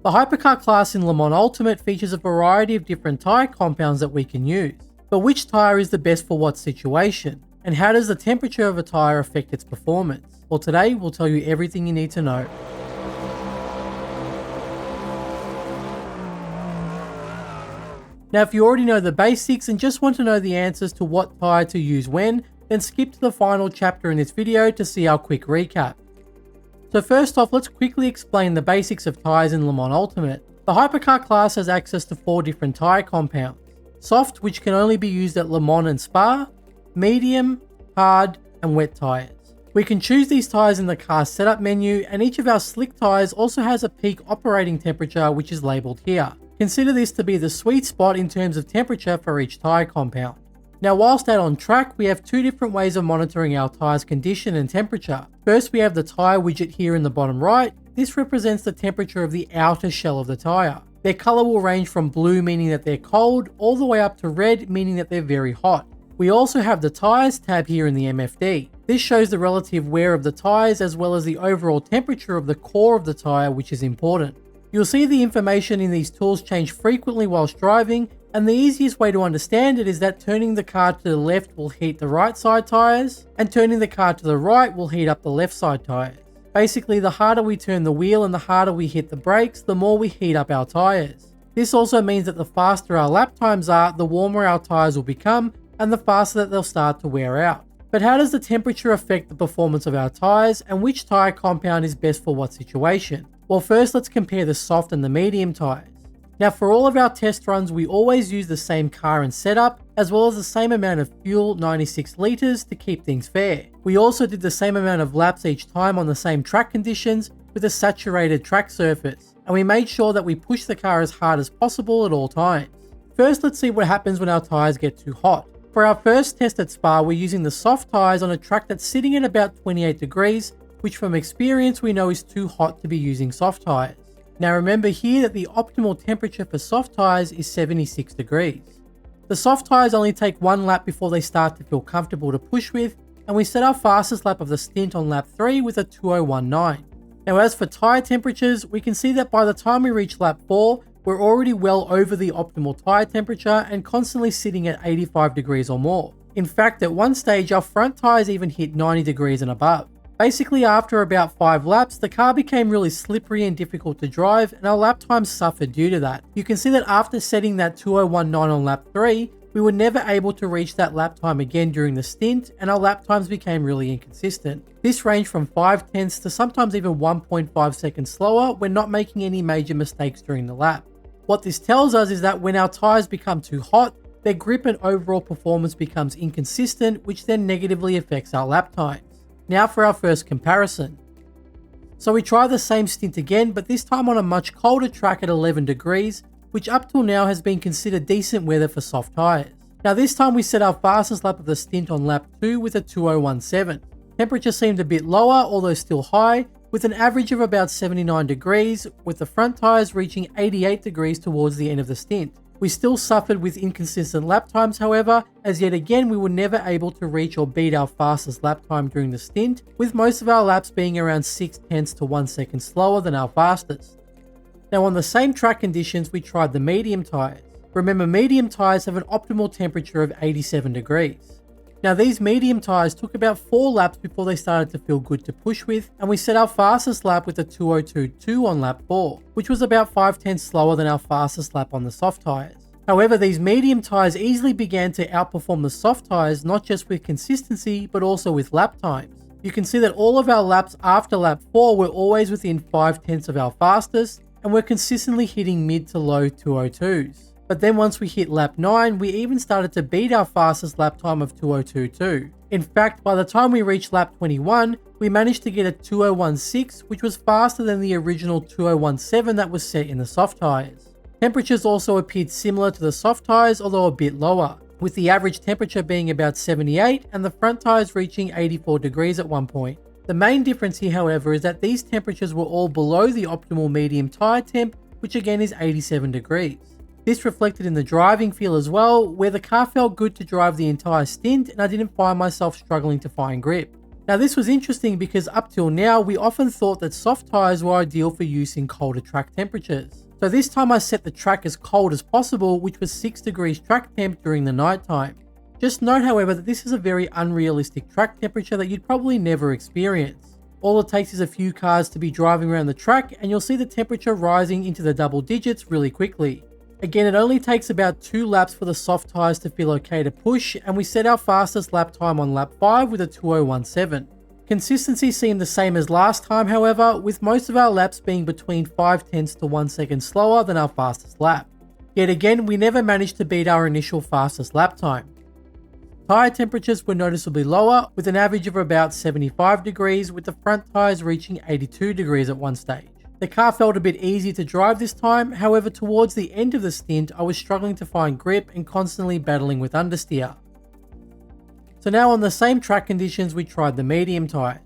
The Hypercar class in Le Mans Ultimate features a variety of different tyre compounds that we can use. But which tyre is the best for what situation? And how does the temperature of a tyre affect its performance? Well, today we'll tell you everything you need to know. Now, if you already know the basics and just want to know the answers to what tyre to use when, then skip to the final chapter in this video to see our quick recap. So first off, let's quickly explain the basics of tyres in Le Mans Ultimate. The Hypercar class has access to 4 different tyre compounds. Soft, which can only be used at Le Mans and Spa, medium, hard, and wet tyres. We can choose these tyres in the car setup menu, and each of our slick tyres also has a peak operating temperature which is labelled here. Consider this to be the sweet spot in terms of temperature for each tyre compound. Now, whilst out on track, we have 2 different ways of monitoring our tyre's condition and temperature. First, we have the tyre widget here in the bottom right. This represents the temperature of the outer shell of the tyre. Their colour will range from blue, meaning that they're cold, all the way up to red, meaning that they're very hot. We also have the tyres tab here in the MFD. This shows the relative wear of the tyres as well as the overall temperature of the core of the tyre, which is important. You'll see the information in these tools change frequently whilst driving, and the easiest way to understand it is that turning the car to the left will heat the right side tyres, and turning the car to the right will heat up the left side tyres. Basically, the harder we turn the wheel and the harder we hit the brakes, the more we heat up our tyres. This also means that the faster our lap times are, the warmer our tyres will become, and the faster that they'll start to wear out. But how does the temperature affect the performance of our tyres, and which tyre compound is best for what situation? Well, first let's compare the soft and the medium tyres. Now, for all of our test runs, we always use the same car and setup, as well as the same amount of fuel, 96 litres, to keep things fair. We also did the same amount of laps each time on the same track conditions with a saturated track surface, and we made sure that we pushed the car as hard as possible at all times. First, let's see what happens when our tyres get too hot. For our first test at Spa, we're using the soft tyres on a track that's sitting at about 28 degrees, which from experience we know is too hot to be using soft tyres. Now remember here that the optimal temperature for soft tyres is 76 degrees. The soft tyres only take 1 lap before they start to feel comfortable to push with, and we set our fastest lap of the stint on lap 3 with a 2019. Now as for tyre temperatures, we can see that by the time we reach lap 4, we're already well over the optimal tyre temperature and constantly sitting at 85 degrees or more. In fact, at one stage our front tyres even hit 90 degrees and above. Basically, after about 5 laps, the car became really slippery and difficult to drive, and our lap times suffered due to that. You can see that after setting that 2019 on lap 3, we were never able to reach that lap time again during the stint, and our lap times became really inconsistent. This ranged from 0.5 to sometimes even 1.5 seconds slower when not making any major mistakes during the lap. What this tells us is that when our tyres become too hot, their grip and overall performance becomes inconsistent, which then negatively affects our lap times. Now for our first comparison. So we try the same stint again, but this time on a much colder track at 11 degrees, which up till now has been considered decent weather for soft tyres. Now this time we set our fastest lap of the stint on lap 2 with a 2017. Temperature seemed a bit lower, although still high, with an average of about 79 degrees, with the front tyres reaching 88 degrees towards the end of the stint. We still suffered with inconsistent lap times, however, as yet again we were never able to reach or beat our fastest lap time during the stint, with most of our laps being around 0.6 to 1 second slower than our fastest. Now on the same track conditions, we tried the medium tyres. Remember, medium tyres have an optimal temperature of 87 degrees. Now these medium tyres took about 4 laps before they started to feel good to push with, and we set our fastest lap with a 2022 on lap 4, which was about 0.5 slower than our fastest lap on the soft tyres. However, these medium tyres easily began to outperform the soft tyres, not just with consistency, but also with lap times. You can see that all of our laps after lap 4 were always within 0.5 of our fastest, and we're consistently hitting mid to low 202s. But then once we hit lap 9, we even started to beat our fastest lap time of 2022. In fact, by the time we reached lap 21, we managed to get a 2016, which was faster than the original 2017 that was set in the soft tyres. Temperatures also appeared similar to the soft tyres, although a bit lower, with the average temperature being about 78 and the front tyres reaching 84 degrees at one point. The main difference here, however, is that these temperatures were all below the optimal medium tyre temp, which again is 87 degrees. This reflected in the driving feel as well, where the car felt good to drive the entire stint and I didn't find myself struggling to find grip. Now this was interesting because up till now we often thought that soft tyres were ideal for use in colder track temperatures. So this time I set the track as cold as possible, which was 6 degrees track temp during the night time. Just note however that this is a very unrealistic track temperature that you'd probably never experience. All it takes is a few cars to be driving around the track and you'll see the temperature rising into the double digits really quickly. Again, it only takes about 2 laps for the soft tyres to feel okay to push, and we set our fastest lap time on lap 5 with a 2017. Consistency seemed the same as last time however, with most of our laps being between 0.5 to 1 second slower than our fastest lap. Yet again, we never managed to beat our initial fastest lap time. Tyre temperatures were noticeably lower, with an average of about 75 degrees, with the front tyres reaching 82 degrees at one stage. The car felt a bit easy to drive this time, however towards the end of the stint I was struggling to find grip and constantly battling with understeer. So now on the same track conditions we tried the medium tyres.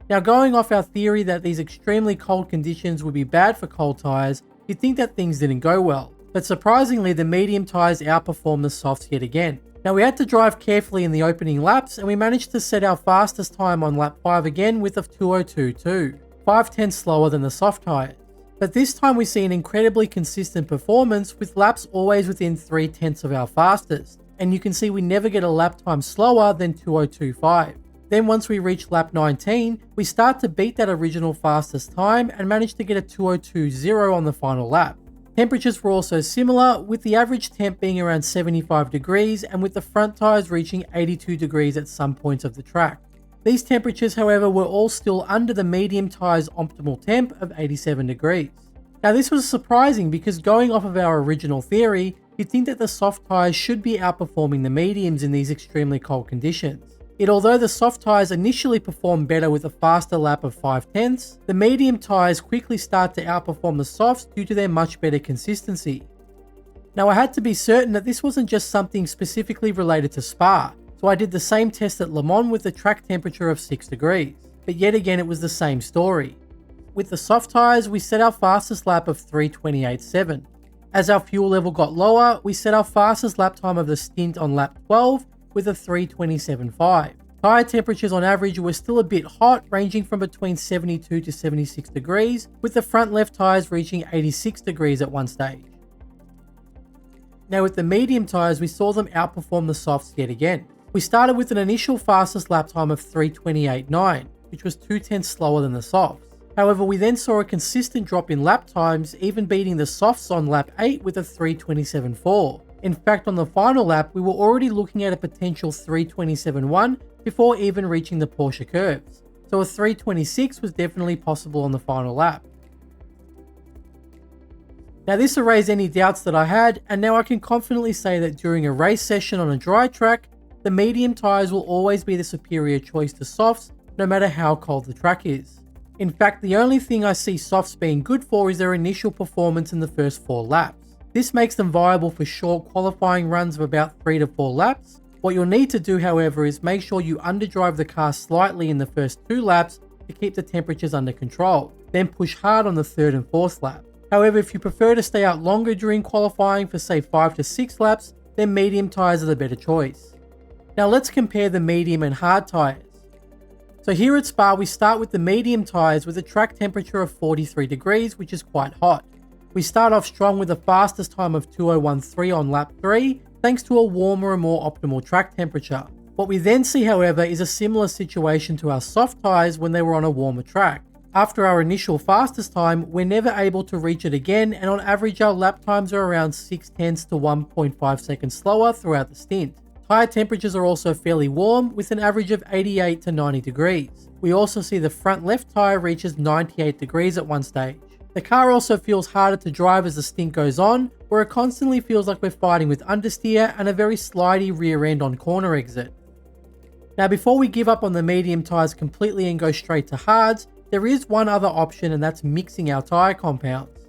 Now going off our theory that these extremely cold conditions would be bad for cold tyres, you'd think that things didn't go well. But surprisingly the medium tyres outperformed the softs yet again. Now we had to drive carefully in the opening laps and we managed to set our fastest time on lap 5 again with a 2022. 5/10 slower than the soft tyres. But this time we see an incredibly consistent performance with laps always within 0.3 of our fastest. And you can see we never get a lap time slower than 2025. Then once we reach lap 19, we start to beat that original fastest time and manage to get a 2020 on the final lap. Temperatures were also similar, with the average temp being around 75 degrees and with the front tyres reaching 82 degrees at some points of the track. These temperatures however were all still under the medium tyres optimal temp of 87 degrees. Now this was surprising because going off of our original theory, you'd think that the soft tyres should be outperforming the mediums in these extremely cold conditions. Yet although the soft tyres initially perform better with a faster lap of 0.5, the medium tyres quickly start to outperform the softs due to their much better consistency. Now I had to be certain that this wasn't just something specifically related to Spa, so I did the same test at Le Mans with the track temperature of 6 degrees, but yet again it was the same story. With the soft tyres, we set our fastest lap of 3:28.7. As our fuel level got lower, we set our fastest lap time of the stint on lap 12 with a 3:27.5. Tyre temperatures on average were still a bit hot, ranging from between 72 to 76 degrees, with the front left tyres reaching 86 degrees at one stage. Now with the medium tyres, we saw them outperform the softs yet again. We started with an initial fastest lap time of 3:28.9, which was 0.2 slower than the softs. However, we then saw a consistent drop in lap times, even beating the softs on lap 8 with a 3:27.4. In fact, on the final lap, we were already looking at a potential 3:27.1 before even reaching the Porsche curves. So a 3:26 was definitely possible on the final lap. Now this erased any doubts that I had, and now I can confidently say that during a race session on a dry track, the medium tyres will always be the superior choice to softs, no matter how cold the track is. In fact, the only thing I see softs being good for is their initial performance in the first 4 laps. This makes them viable for short qualifying runs of about 3 to 4 laps. What you'll need to do, however, is make sure you underdrive the car slightly in the first 2 laps to keep the temperatures under control, then push hard on the 3rd and 4th lap. However, if you prefer to stay out longer during qualifying for say 5 to 6 laps, then medium tyres are the better choice. Now let's compare the medium and hard tyres. So here at Spa we start with the medium tyres with a track temperature of 43 degrees, which is quite hot. We start off strong with a fastest time of 2013 on lap 3, thanks to a warmer and more optimal track temperature. What we then see however is a similar situation to our soft tyres when they were on a warmer track. After our initial fastest time, we're never able to reach it again, and on average our lap times are around 0.6 to 1.5 seconds slower throughout the stint. Tyre temperatures are also fairly warm, with an average of 88 to 90 degrees. We also see the front left tyre reaches 98 degrees at one stage. The car also feels harder to drive as the stint goes on, where it constantly feels like we're fighting with understeer and a very slidey rear end on corner exit. Now before we give up on the medium tyres completely and go straight to hards, there is one other option, and that's mixing our tyre compounds.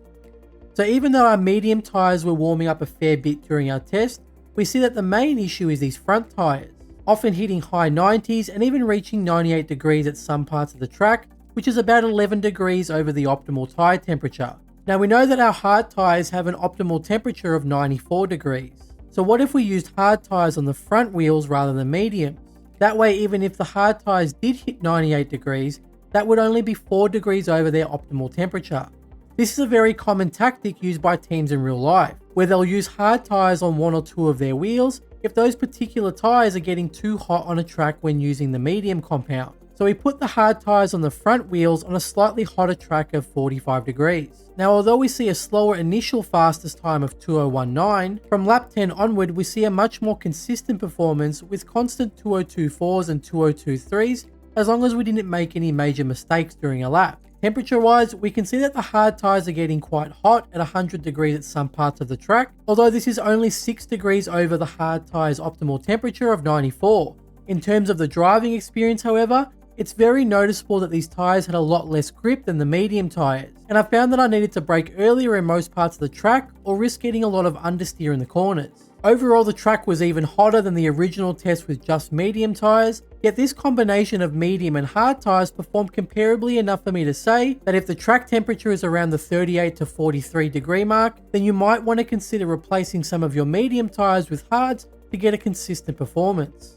So even though our medium tyres were warming up a fair bit during our test, we see that the main issue is these front tyres, often hitting high 90s and even reaching 98 degrees at some parts of the track, which is about 11 degrees over the optimal tyre temperature. Now we know that our hard tyres have an optimal temperature of 94 degrees. So what if we used hard tyres on the front wheels rather than mediums? That way, even if the hard tyres did hit 98 degrees, that would only be 4 degrees over their optimal temperature. This is a very common tactic used by teams in real life, where they'll use hard tyres on one or two of their wheels if those particular tyres are getting too hot on a track when using the medium compound. So we put the hard tyres on the front wheels on a slightly hotter track of 45 degrees. Now, although we see a slower initial fastest time of 2019, from lap 10 onward we see a much more consistent performance with constant 2024s and 2023s as long as we didn't make any major mistakes during a lap. Temperature wise, we can see that the hard tyres are getting quite hot at 100 degrees at some parts of the track, although this is only 6 degrees over the hard tyres optimal temperature of 94. In terms of the driving experience, however, it's very noticeable that these tyres had a lot less grip than the medium tyres, and I found that I needed to brake earlier in most parts of the track or risk getting a lot of understeer in the corners. Overall, the track was even hotter than the original test with just medium tyres, yet this combination of medium and hard tyres performed comparably enough for me to say that if the track temperature is around the 38 to 43 degree mark, then you might want to consider replacing some of your medium tyres with hards to get a consistent performance.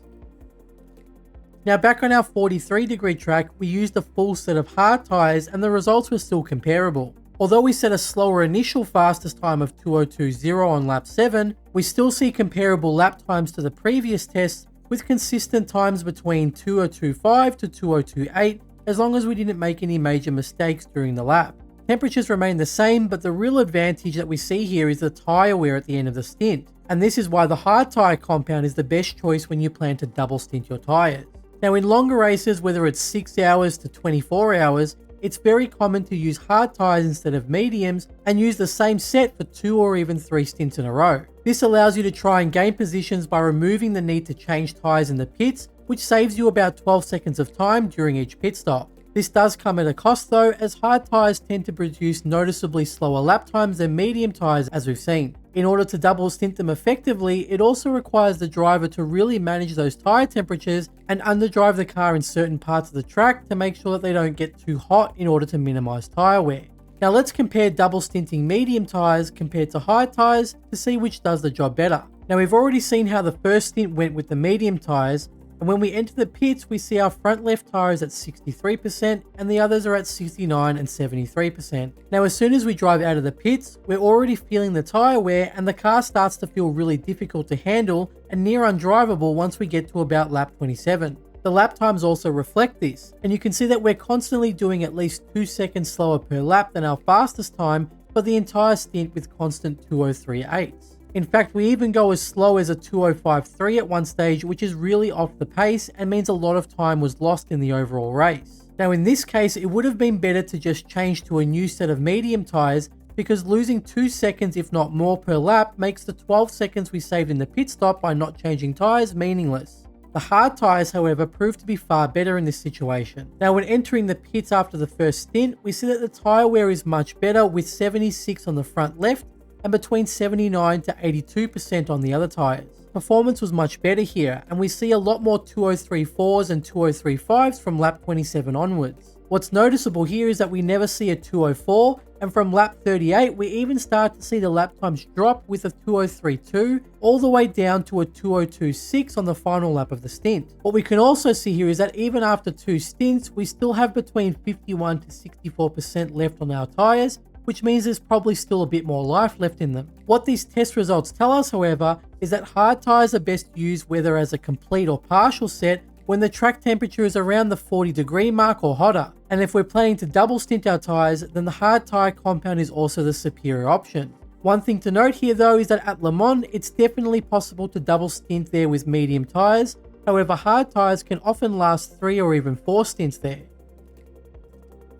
Now back on our 43 degree track, we used a full set of hard tyres and the results were still comparable. Although we set a slower initial fastest time of 2020 on lap 7, we still see comparable lap times to the previous tests with consistent times between 2025 to 2028 as long as we didn't make any major mistakes during the lap. Temperatures remain the same, but the real advantage that we see here is the tyre wear at the end of the stint, and this is why the hard tyre compound is the best choice when you plan to double stint your tyres. Now in longer races, whether it's 6 hours to 24 hours, it's very common to use hard tyres instead of mediums and use the same set for 2 or even 3 stints in a row. This allows you to try and gain positions by removing the need to change tyres in the pits, which saves you about 12 seconds of time during each pit stop. This does come at a cost though, as hard tyres tend to produce noticeably slower lap times than medium tyres as we've seen. In order to double stint them effectively, it also requires the driver to really manage those tyre temperatures and underdrive the car in certain parts of the track to make sure that they don't get too hot in order to minimize tyre wear. Now let's compare double stinting medium tyres compared to hard tyres to see which does the job better. Now we've already seen how the first stint went with the medium tyres, and when we enter the pits we see our front left tyre is at 63% and the others are at 69 and 73%. Now as soon as we drive out of the pits, we're already feeling the tyre wear and the car starts to feel really difficult to handle and near undrivable once we get to about lap 27. The lap times also reflect this, and you can see that we're constantly doing at least 2 seconds slower per lap than our fastest time for the entire stint with constant 2038s. In fact, we even go as slow as a 2053 at one stage, which is really off the pace and means a lot of time was lost in the overall race. Now in this case, it would have been better to just change to a new set of medium tyres, because losing 2 seconds if not more per lap makes the 12 seconds we saved in the pit stop by not changing tyres meaningless. The hard tyres, however, proved to be far better in this situation. Now when entering the pits after the first stint, we see that the tyre wear is much better with 76 on the front left and between 79 to 82% on the other tyres. Performance was much better here, and we see a lot more 2034s and 2035s from lap 27 onwards. What's noticeable here is that we never see a 204, and from lap 38 we even start to see the lap times drop with a 2032 all the way down to a 2026 on the final lap of the stint. What we can also see here is that even after 2 stints we still have between 51 to 64% left on our tyres, which means there's probably still a bit more life left in them. What these test results tell us, however, is that hard tyres are best used whether as a complete or partial set when the track temperature is around the 40 degree mark or hotter. And if we're planning to double stint our tyres, then the hard tyre compound is also the superior option. One thing to note here though is that at Le Mans, it's definitely possible to double stint there with medium tyres. However, hard tyres can often last 3 or even 4 stints there.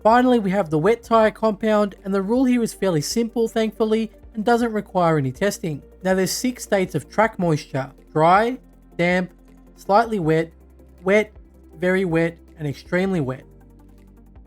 Finally, we have the wet tyre compound, and the rule here is fairly simple thankfully and doesn't require any testing. Now there's 6 states of track moisture: dry, damp, slightly wet, wet, very wet and extremely wet.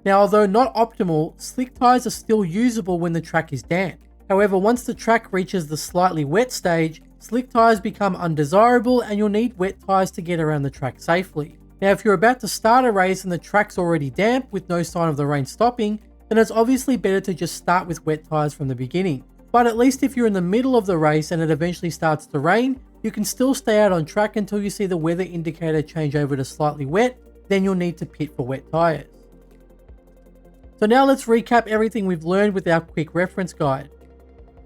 Now although not optimal, slick tyres are still usable when the track is damp. However, once the track reaches the slightly wet stage, slick tyres become undesirable and you'll need wet tyres to get around the track safely. Now if you're about to start a race and the track's already damp with no sign of the rain stopping, then it's obviously better to just start with wet tyres from the beginning. But at least if you're in the middle of the race and it eventually starts to rain, you can still stay out on track until you see the weather indicator change over to slightly wet, then you'll need to pit for wet tyres. So now let's recap everything we've learned with our quick reference guide.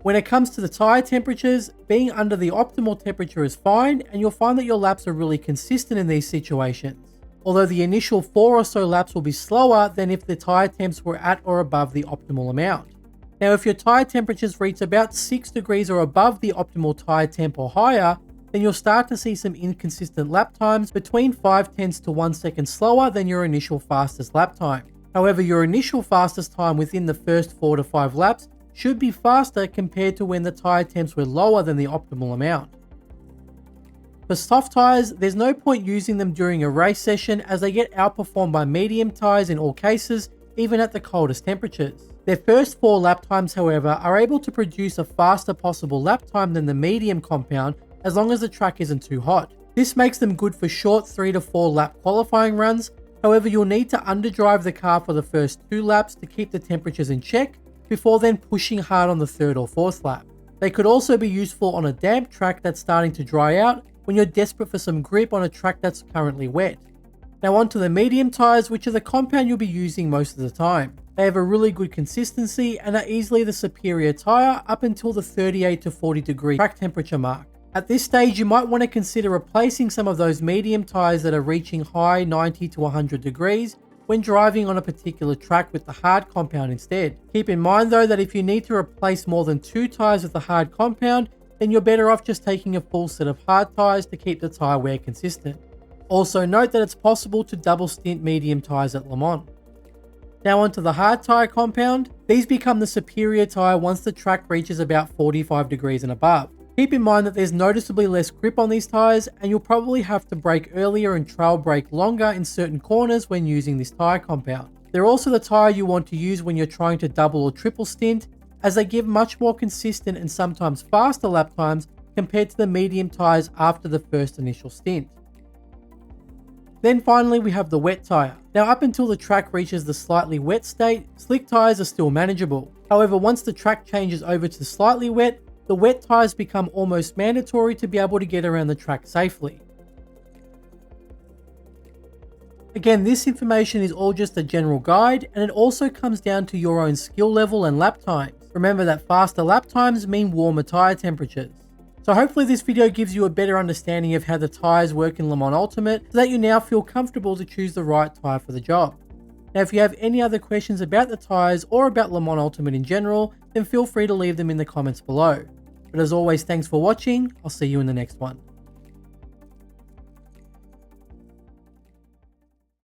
When it comes to the tyre temperatures, being under the optimal temperature is fine, and you'll find that your laps are really consistent in these situations. Although the initial 4 or so laps will be slower than if the tyre temps were at or above the optimal amount. Now if your tyre temperatures reach about 6 degrees or above the optimal tyre temp or higher, then you'll start to see some inconsistent lap times between 0.5 to 1 second slower than your initial fastest lap time. However, your initial fastest time within the first 4 to 5 laps should be faster compared to when the tyre temps were lower than the optimal amount. For soft tyres, there's no point using them during a race session as they get outperformed by medium tyres in all cases, even at the coldest temperatures. Their first 4 lap times, however, are able to produce a faster possible lap time than the medium compound as long as the track isn't too hot. This makes them good for short 3 to 4 lap qualifying runs. However, you'll need to underdrive the car for the first 2 laps to keep the temperatures in check before then pushing hard on the 3rd or 4th lap. They could also be useful on a damp track that's starting to dry out when you're desperate for some grip on a track that's currently wet. Now onto the medium tyres, which are the compound you'll be using most of the time. They have a really good consistency and are easily the superior tyre up until the 38 to 40 degree track temperature mark. At this stage, you might want to consider replacing some of those medium tyres that are reaching high 90 to 100 degrees when driving on a particular track with the hard compound instead. Keep in mind though that if you need to replace more than 2 tyres with the hard compound, then you're better off just taking a full set of hard tyres to keep the tyre wear consistent. Also note that it's possible to double stint medium tyres at Le Mans. Now onto the hard tyre compound. These become the superior tyre once the track reaches about 45 degrees and above. Keep in mind that there's noticeably less grip on these tyres, and you'll probably have to brake earlier and trail brake longer in certain corners when using this tyre compound. They're also the tyre you want to use when you're trying to double or triple stint, as they give much more consistent and sometimes faster lap times compared to the medium tyres after the first initial stint. Then finally we have the wet tyre. Now up until the track reaches the slightly wet state, slick tyres are still manageable. However, once the track changes over to slightly wet, the wet tyres become almost mandatory to be able to get around the track safely. Again, this information is all just a general guide, and it also comes down to your own skill level and lap times. Remember that faster lap times mean warmer tyre temperatures. So hopefully this video gives you a better understanding of how the tyres work in Le Mans Ultimate so that you now feel comfortable to choose the right tyre for the job. Now if you have any other questions about the tyres or about Le Mans Ultimate in general, then feel free to leave them in the comments below. But as always, thanks for watching. I'll see you in the next one.